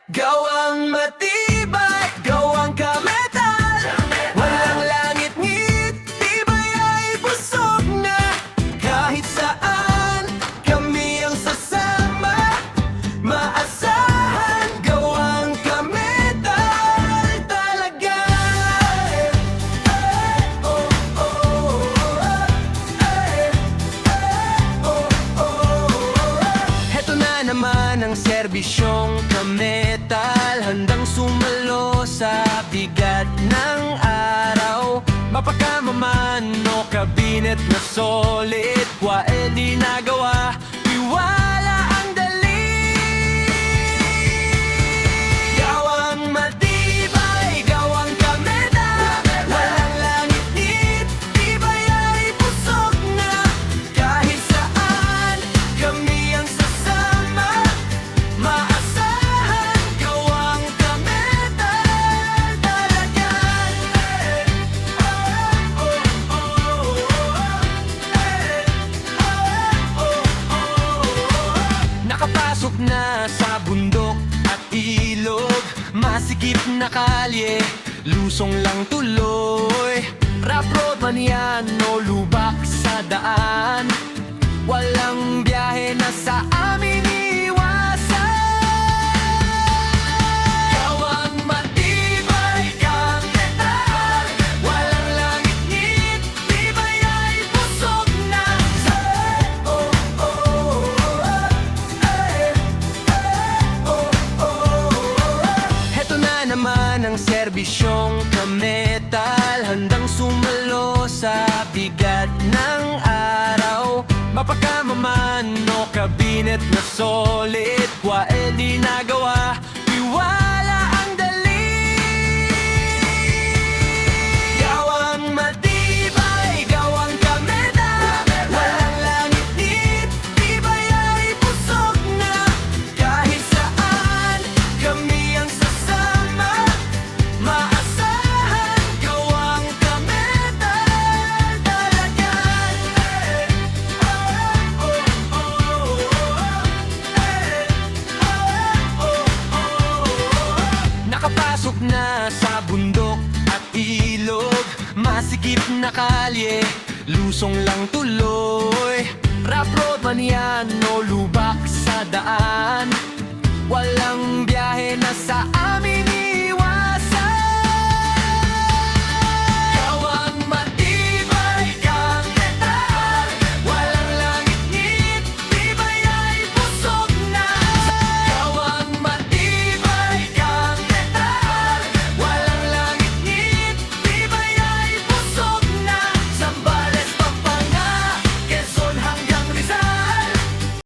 Gawang matibay, gawang kametal. Walang langit ngit, tibay ay busog na. Kahit saan, kami ang sasama. Maasahan, gawang kametal talaga. Oh, oh, oh, Heto na naman ang serbisyong kametal, handang sumalo sa bigat ng araw. Mapakamaman o kabinet na solid, kwae di nagawa, iwala ang dali. Gawang matibay, gawang kametal. Walang langit ngit, tibay ay busog na. Kahit saan, kami ang sasama. Maasahan, gawang kametal talaga. Nakapasok na sa bundok at ilog, masikip na kalye, lusong lang tuloy. Rough road man yan o lubak sa daan, walang biyahe na sa amin iwasan. Gawang matibay, kametal. Walang langit ngit, tibay ay busog na. Oh, oh, oh, Heto na naman ang serbisyong kametal, handang sumalo sa bigat ng araw. Mapakamaman o kabinet na solid, kwae di nagawa, iwala ang dali. Gawang matibay, gawang kametal. Walang langit ngit, tibay ay busog na. Kahit saan, kami ang sasama. Maasahan, gawang kametal talaga. Nakapasok na sa bundok at ilog, masikip na kalye, lusong lang tuloy. Rough road man yan o lubak sa daan, walang biyahe na sa